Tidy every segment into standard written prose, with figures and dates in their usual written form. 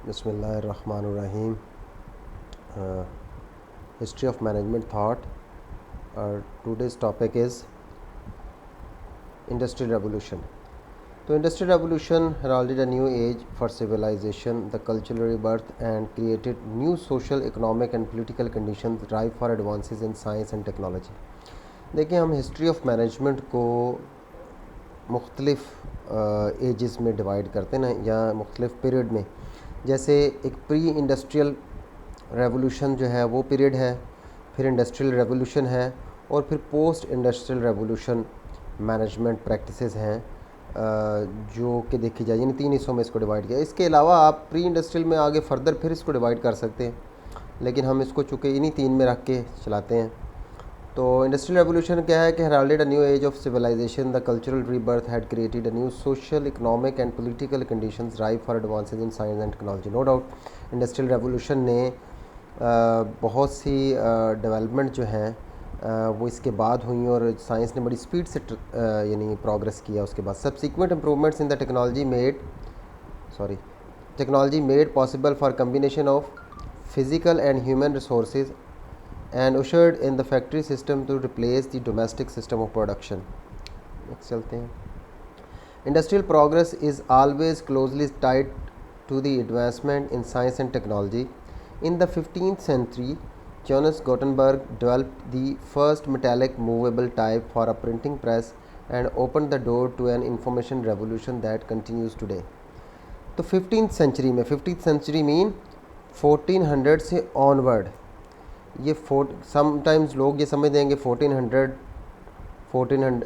Bismillahirrahmanirrahim. History of management thought. Today's topic is Industrial Revolution. The Industrial Revolution heralded a new age for civilization, the cultural rebirth, and created new social, economic, and political conditions ripe for advances in science and technology. देखिए, हम history of management को मुख्तलिफ़ edges में divide करते हैं ना, या मुख्तलिफ़ पीरियड में. जैसे एक प्री इंडस्ट्रियल रेवोल्यूशन जो है वो पीरियड है, फिर इंडस्ट्रियल रेवोल्यूशन है, और फिर post industrial revolution management practices हैं जो कि देखी जाए. यानी 3 हिस्सों में इसको डिवाइड किया. इसके अलावा आप प्री इंडस्ट्रियल में आगे फर्दर फिर इसको डिवाइड कर सकते हैं, लेकिन हम इसको चूँकि इन्हीं 3 में रख के चलाते हैं. तो इंडस्ट्रियल रेवोल्यूशन क्या है कि heralded a new age of civilization, the cultural rebirth had created a new social, economic and political conditions ripe for advances in science and technology. No doubt industrial revolution ने बहुत सी development जो हैं वो इसके बाद हुई, और साइंस ने बड़ी स्पीड से यानी प्रोग्रेस किया. उसके बाद subsequent improvements in the technology made possible for combination of physical and human resources and ushered in the factory system to replace the domestic system of production. Next चलते हैं. Industrial progress is always closely tied to the advancement in science and technology. In the 15th century, Johannes Gutenberg developed the first metallic movable type for a printing press and opened the door to an information revolution that continues today. तो 15th century में, 15th century mean 1400 से onward, ये sometimes लोग ये समझ देंगे 1400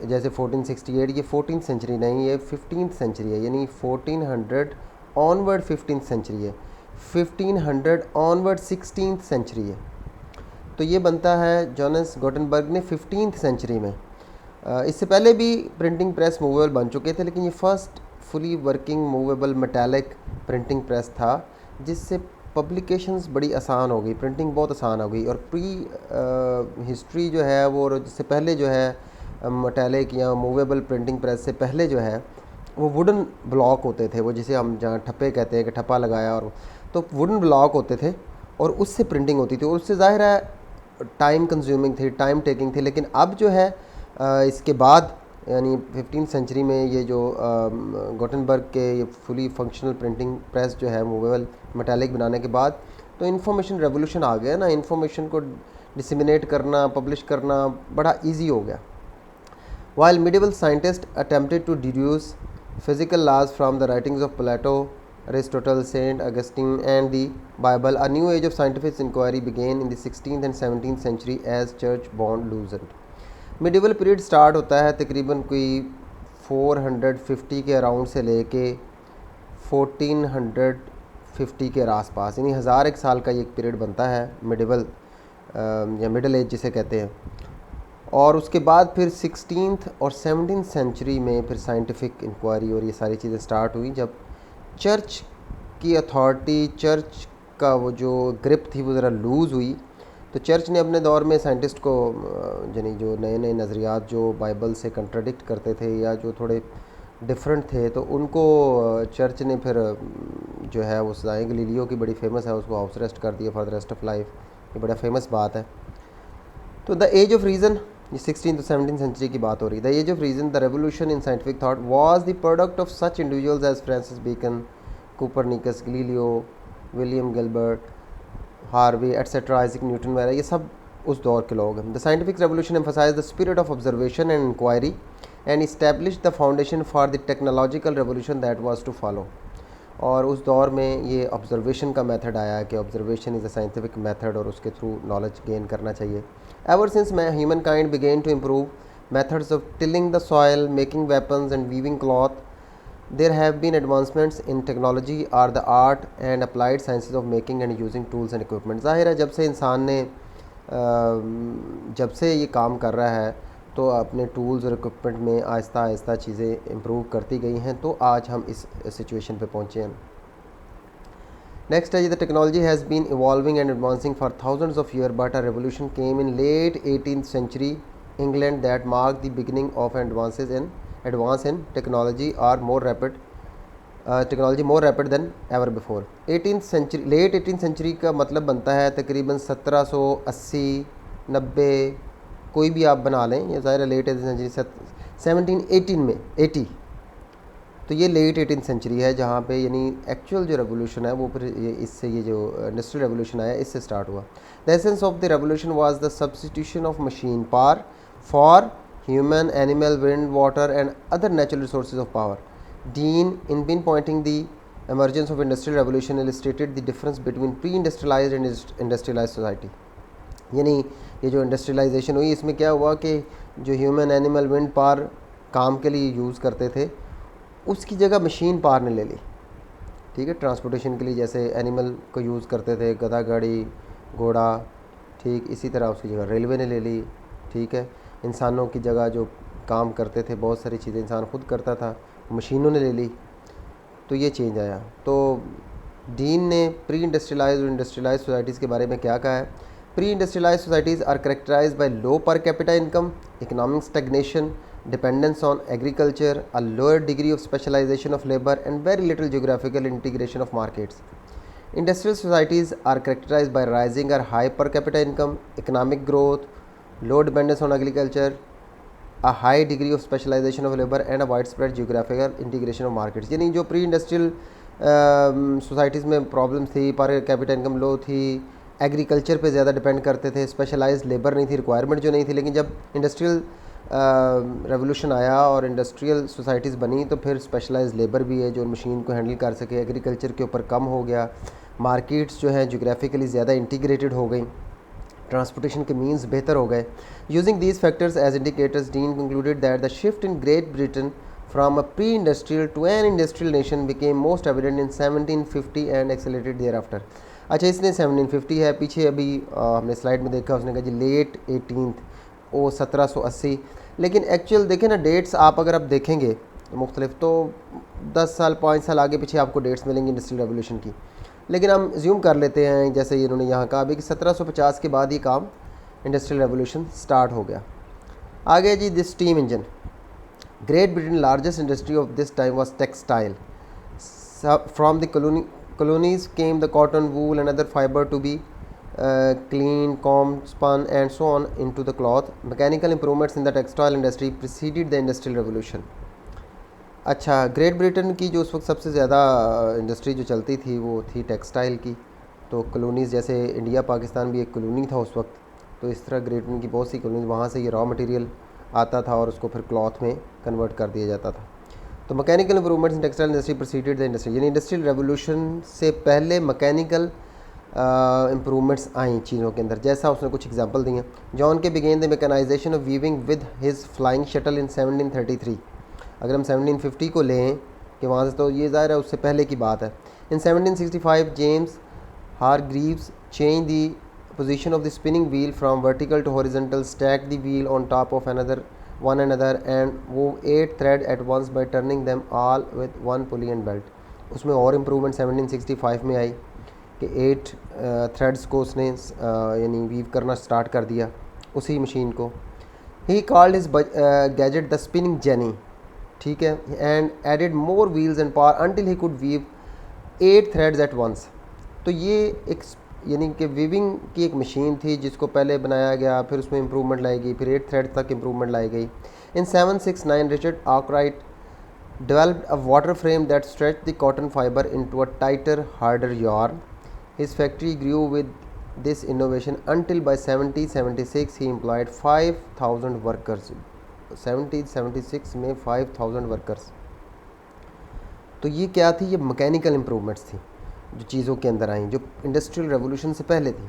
जैसे 1468, ये 14th सेंचुरी नहीं, ये 15th सेंचुरी है. यानी 1400 ऑनवर्ड 15th सेंचुरी है, 1500 ऑनवर्ड 16th सेंचुरी है. तो ये बनता है जॉनस गुटेनबर्ग ने 15th सेंचुरी में. इससे पहले भी प्रिंटिंग प्रेस मूवेबल बन चुके थे, लेकिन ये first fully working movable metallic printing press था, जिससे पब्लिकेशंस बड़ी आसान हो गई, प्रिंटिंग बहुत आसान हो गई. और प्री हिस्ट्री जो है वो, जिससे पहले जो है मेटालिक या मूवेबल प्रिंटिंग प्रेस से पहले जो है वो वुडन ब्लॉक होते थे, वो जिसे हम जहाँ ठप्पे कहते हैं कि ठप्पा लगाया, और तो वुडन ब्लॉक होते थे और उससे प्रिंटिंग होती थी, और उससे ज़ाहिर है टाइम कंज्यूमिंग थी, टाइम टेकिंग थी. लेकिन अब जो है इसके बाद यानी 15th सेंचुरी में ये जो गुटेनबर्ग के ये फुली फंक्शनल प्रिंटिंग प्रेस जो है मूवेबल मेटालिक बनाने के बाद, तो इन्फॉर्मेशन रेवोल्यूशन आ गया ना. इन्फॉर्मेशन को डिसमिनेट करना, पब्लिश करना बड़ा इजी हो गया. While medieval scientist attempted to deduce physical laws from the writings of Plato, Aristotle, Saint Augustine and the Bible, a new age of scientific inquiry began in the 16th and 17th century as church bond loosen. Medieval period start होता है तकरीबन कोई 450 के around से लेके 1450 के आसपास, यानी 1001 साल का ये एक पीरियड बनता है मिडिवल या मिडल एज जिसे कहते हैं. और उसके बाद फिर 16th और 17th सेंचुरी में फिर साइंटिफिक इंक्वायरी और ये सारी चीज़ें स्टार्ट हुई, जब चर्च की अथॉरिटी, चर्च का वो जो ग्रिप थी वो ज़रा लूज़ हुई. तो चर्च ने अपने दौर में साइंटिस्ट को यानी जो नए नए नज़रियात जो बाइबल से कंट्राडिक्ट करते थे या जो थोड़े डिफरेंट थे, तो उनको चर्च ने फिर जो है वो सजाएँ गलीलियो की बड़ी फेमस है, उसको हाउस अरेस्ट कर दिया for the rest of life. ये बड़ा फेमस बात है. तो द एज ऑफ रीज़न, ये 16th to 17th सेंचुरी की बात हो रही है. The age of reason, the revolution in scientific thought was the product of such individuals as Francis Bacon, Copernicus, Galileo, William Gilbert, Harvey et cetera, Isaac Newton वगैरह, ये सब उस दौर के लोग हैं. The scientific revolution emphasise the spirit of observation and inquiry and establish the foundation for the technological revolution that was to follow. और उस दौर में ये ऑब्जर्वेशन का मेथड आया कि observation is a scientific method और उसके थ्रू नॉलेज गेन करना चाहिए. Ever since humankind began to improve methods of tilling the soil, making weapons and weaving cloth, there have been advancements in technology or the art and applied sciences of making and using tools and equipment. ज़ाहिर है जब से इंसान ने जब से ये काम कर रहा है तो अपने टूल्स और इक्विपमेंट में आहिस्ता आहिस्ता चीज़ें इम्प्रूव करती गई हैं, तो आज हम इस सिचुएशन पे पहुँचे हैं. नेक्स्ट है, the technology has been evolving and advancing for thousands of year, but a revolution came in late 18th century England that mark the beginning of advance in technology are more rapid technology more rapid than ever before. 18th century, late 18th century का मतलब बनता है तकरीबन 1780 90, कोई भी आप बना लें, ये ज़ाहिर है लेट 18th सेंचुरी 1718 में 80, तो ये लेट 18th सेंचुरी है जहाँ पे यानी एक्चुअल जो रेवोल्यूशन है वो फिर इससे ये जो इंडस्ट्रियल रेवोल्यूशन आया इससे स्टार्ट हुआ। The essence of the revolution was the substitution of machine power for human, animal, wind, water and other natural resources of power. Dean in been pointing the emergence of industrial revolution illustrated the difference between pre-industrialized and industrialized society। यानी ये जो industrialisation हुई इसमें क्या हुआ कि जो human, animal, wind power काम के लिए यूज़ करते थे उसकी जगह मशीन पावर ने ले ली। ठीक है, ट्रांसपोर्टेशन के लिए जैसे एनिमल को यूज़ करते थे, गधा, गाड़ी, घोड़ा, ठीक इसी तरह उसकी जगह रेलवे ने ले ली। ठीक है, इंसानों की जगह जो काम करते थे बहुत सारी चीज़ें इंसान खुद करता था, मशीनों ने ले ली, तो ये चेंज आया। तो डीन ने प्री इंडस्ट्रियलाइज्ड और इंडस्ट्रियलाइज्ड सोसाइटीज़ के बारे में क्या कहा है? Pre industrialized societies are characterized by low per capita income, economic stagnation, dependence on agriculture, a lower degree of specialization of labor and very little geographical integration of markets. Industrial societies are characterized by rising or high per capita income, economic growth, low dependence on agriculture, a high degree of specialization of labor and a widespread geographical integration of markets। यानी जो pre industrial societies में problem थी, पर capita income लो थी, agriculture पे ज़्यादा depend करते थे, स्पेशलाइज्ड लेबर नहीं थी, रिक्वायरमेंट जो नहीं थी, लेकिन जब इंडस्ट्रियल रेवोल्यूशन आया और इंडस्ट्रियल सोसाइटीज़ बनी तो फिर स्पेशलाइज्ड लेबर भी है जो मशीन को हैंडल कर सके, एग्रीकल्चर के ऊपर कम हो गया, मार्केट्स जो हैं जोग्राफिकली ज़्यादा इंटीग्रेटेड हो गई, ट्रांसपोर्टेशन के मीन्स बेहतर हो गए। Using these factors as indicators, Dean concluded that the shift in Great Britain from a pre industrial to an industrial nation became most evident in 1750 and accelerated thereafter. अच्छा, इसने 1750 है, पीछे अभी हमने स्लाइड में देखा, उसने कहा जी लेट 18th ओ 1780, लेकिन एक्चुअल देखें ना डेट्स, आप अगर आप देखेंगे मुख्तलिफ तो 10 साल 5 साल आगे पीछे आपको डेट्स मिलेंगी इंडस्ट्रियल रेवोल्यूशन की, लेकिन हम ज्यूम कर लेते हैं जैसे इन्होंने यहाँ कहा अभी कि 1750 के बाद ही काम इंडस्ट्रियल रेवोल्यूशन स्टार्ट हो गया। आगे जी, this steam engine. Great Britain largest industry of this time was textile. From the colonies came the cotton, wool and other fiber to be cleaned, combed, spun and so on into the cloth. Mechanical improvements in the textile industry preceded the industrial revolution। अच्छा, great Britain की जो उस वक्त सबसे ज़्यादा industry जो चलती थी वो थी टेक्सटाइल की। तो कॉलोनीज़ जैसे इंडिया पाकिस्तान भी एक कॉलोनी था उस वक्त, तो इस तरह ग्रेट ब्रिटेन की बहुत सी कॉलोनीज़, वहाँ से ये रॉ मटेरियल आता था और उसको फिर क्लॉथ में कन्वर्ट कर दिया जाता था। तो mechanical improvements in textile industry preceded the industry, यानी इंडस्ट्रियल रेवोल्यूशन से पहले मैकेनिकल इंप्रूवमेंट्स आई चीज़ों के अंदर, जैसा उसने कुछ एग्जांपल दिए। John Kay began the mechanisation of weaving with his flying shuttle in 1733। अगर हम 1750 को लें कि वहाँ से, तो ये ज़ाहिर है उससे पहले की बात है। In 1765 James Hargreaves change the position of the spinning wheel from vertical to horizontal, stack the wheel on top of one another and wove 8 thread at once by turning them all with one pulley and belt। उसमें और improvement 1765 में आई कि 8 threads को उसने यानी weave करना start कर दिया उसी मशीन को। He called his gadget the spinning jenny, ठीक है, and added more wheels and power until he could weave 8 threads at once. तो ये एक यानी कि वीविंग की एक मशीन थी जिसको पहले बनाया गया, फिर उसमें इम्प्रूवमेंट लाई गई, फिर 8 थ्रेड तक इम्प्रूवमेंट लाई गई। इन 769 Richard Arkwright developed a water frame that stretched the cotton fiber into a tighter, harder yarn। His factory grew with this innovation until by 1776 he employed 5,000 workers। 1776 में 5,000 वर्कर्स। तो ये क्या थी? ये मैकेनिकल इम्प्रूवमेंट्स थी जो चीज़ों के अंदर आई, जो इंडस्ट्रियल रेवोल्यूशन से पहले थी।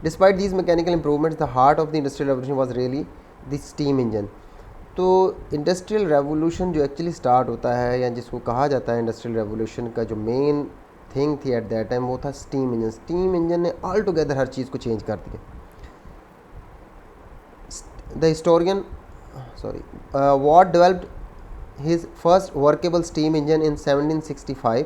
Despite these mechanical improvements the heart of the industrial revolution was really the steam engine. तो इंडस्ट्रियल रेवोल्यूशन जो एक्चुअली स्टार्ट होता है या जिसको कहा जाता है इंडस्ट्रियल रेवोल्यूशन का जो मेन थिंग थी एट दैट टाइम, वो था स्टीम इंजन। स्टीम इंजन ने ऑल टुगेदर हर चीज़ को चेंज कर दिया। The historian Watt developed his first workable steam engine in 1765।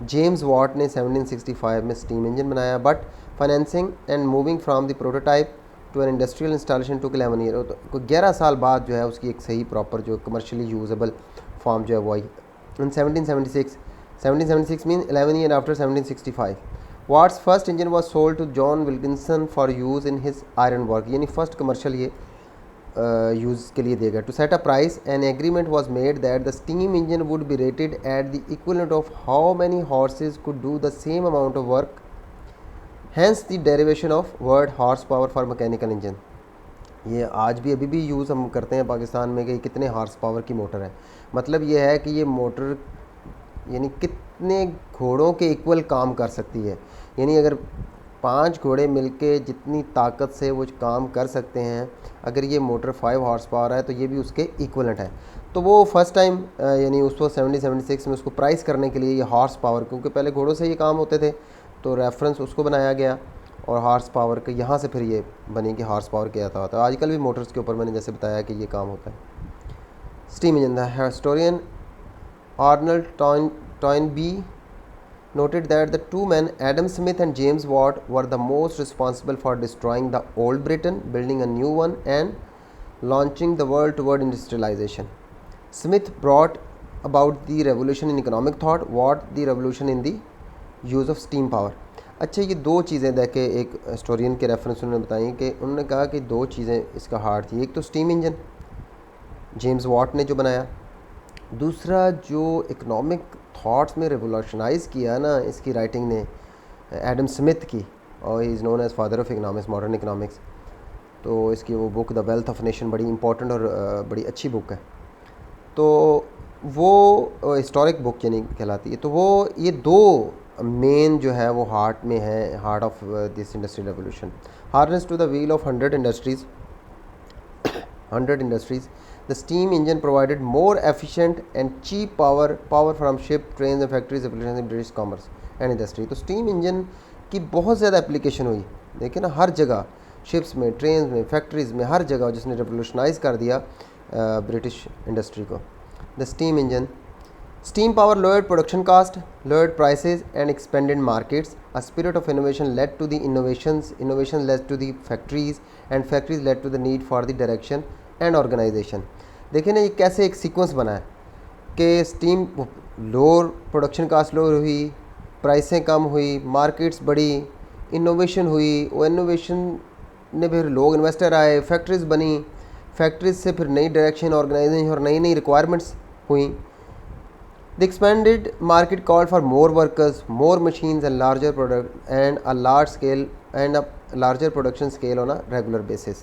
James Watt ने 1765 में स्टीम इंजन बनाया, but financing and moving from the prototype to an industrial installation to 11 year. तो 11 साल बाद जो है उसकी एक सही प्रॉपर जो कमर्शियली यूजेबल फॉर्म जो है वो आई। इन 1776 1776 means 11 years after 1765. Watt's first engine was sold to John Wilkinson for use in his iron work, यानी फर्स्ट कमर्शियल ये यूज़ के लिए देगा. To set a price an agreement was made that the steam engine would be rated at the equivalent of how many horses could do the same amount of work. Hence the derivation of word horsepower for mechanical engine. ये आज भी अभी भी use हम करते हैं पाकिस्तान में कि कितने हॉर्स पावर की मोटर है. मतलब ये है कि ये मोटर यानी कितने घोड़ों के इक्वल काम कर सकती है. यानी अगर 5 घोड़े मिलके जितनी ताकत से वो काम कर सकते हैं, अगर ये मोटर 5 हॉर्स पावर है तो ये भी उसके इक्वलेंट है. तो वो फर्स्ट टाइम यानी उसको 1776 में उसको प्राइस करने के लिए ये हॉर्स पावर, क्योंकि पहले घोड़ों से ये काम होते थे तो रेफरेंस उसको बनाया गया और हॉर्स पावर के यहाँ से फिर ये बनी कि हॉर्स पावर क्या था. तो आजकल भी मोटर्स के ऊपर मैंने जैसे बताया कि ये काम होता है. Steam engine. The historian Arnold Toynbee noted that the two men, Adam Smith and James Watt, were the most responsible for destroying the old Britain, building a new one, and launching the world toward industrialization. Smith brought about the revolution in economic thought, Watt the revolution in the use of steam power. अच्छा, ये दो चीज़ें देखे एक historian के reference उन्होंने बताई कि उन्होंने कहा कि दो चीज़ें इसका हार्ट थी. एक तो स्टीम इंजन जेम्स वॉट ने जो बनाया, दूसरा जो इकोनॉमिक थॉट्स में रिवोल्यूशनाइज़ किया ना इसकी राइटिंग ने, एडम स्मिथ की, और he is known as father of economics, modern economics. तो इसकी वो book the wealth of nation बड़ी इंपॉर्टेंट और बड़ी अच्छी बुक है. तो वो हिस्टोरिक बुक यानी कहलाती है. तो वो ये दो मेन जो है वो हार्ट में है, heart of this industrial revolution. Harness to the wheel of 100 industries. The steam engine provided more efficient and cheap power from ship, trains and factories applications in British commerce and industry. तो steam engine की बहुत ज़्यादा application हुई, देखिए ना, हर जगह, ships में, train में, फैक्ट्रीज़ में, हर जगह, जिसने रेवोल्यूशनाइज कर दिया ब्रिटिश इंडस्ट्री को. The steam engine. Steam power lowered production cost, lowered prices and expanded markets. A spirit of innovation led to the innovations led to the factories and factories led to the need for the direction and organization. देखिए ना ये कैसे एक sequence बना है कि steam lower, production caste lower हुई, प्राइसें कम हुई, मार्केट्स बढ़ी, इनोवेशन हुई, वो इनोवेशन ने फिर लोग इन्वेस्टर आए, फैक्ट्रीज़ बनी, फैक्ट्रीज से फिर नई डायरेक्शन, ऑर्गेनाइजेशन और नई नई रिक्वायरमेंट्स हुई. The expanded market called for more workers, more machines and larger larger production scale on a regular basis.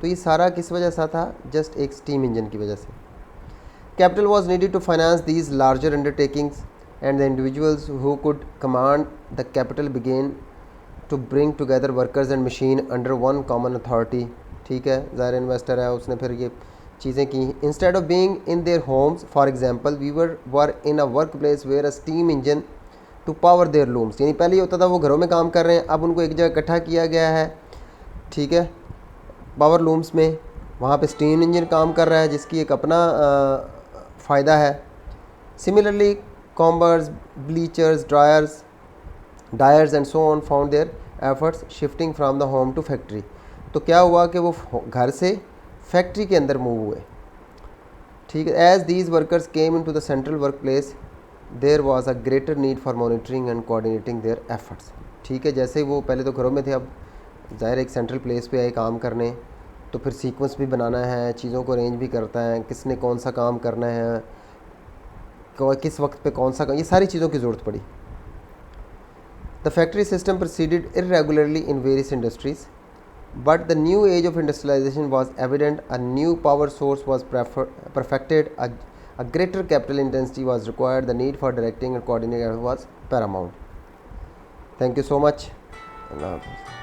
तो ये सारा किस वजह से था? जस्ट एक स्टीम इंजन की वजह से. Capital was needed to finance these larger undertakings and the individuals who could command the capital began to bring together workers and machine under one common authority. ठीक है, ज़ाहिर इन्वेस्टर है, उसने फिर ये चीज़ें की. Instead of being in their homes, for example we were in a workplace where a steam engine to power their looms. यानी पहले ये होता था वो घरों में काम कर रहे हैं, अब उनको एक जगह इकट्ठा किया गया है, ठीक है, पावर लूम्स में. वहाँ पे स्टीम इंजन काम कर रहा है जिसकी एक अपना फ़ायदा है. Similarly combers, bleachers, dyers and so on found their efforts shifting from the home to factory. तो क्या हुआ कि वो घर से फैक्ट्री के अंदर मूव हुए, ठीक है. As these workers came into the central workplace there was a greater need for monitoring and coordinating their efforts. ठीक है, जैसे वो पहले तो घरों में थे, अब ज़ाहिर एक सेंट्रल प्लेस पे आए काम करने, तो फिर सीक्वेंस भी बनाना है, चीज़ों को अरेंज भी करता है, किसने कौन सा काम करना है, किस वक्त पे कौन सा काम, ये सारी चीज़ों की ज़रूरत पड़ी. The factory system proceeded irregularly in various industries. But the new age of industrialization was evident. A new power source was perfected. A greater capital intensity was required. The need for directing and coordinating was paramount. Thank you so much. Allah Hafiz.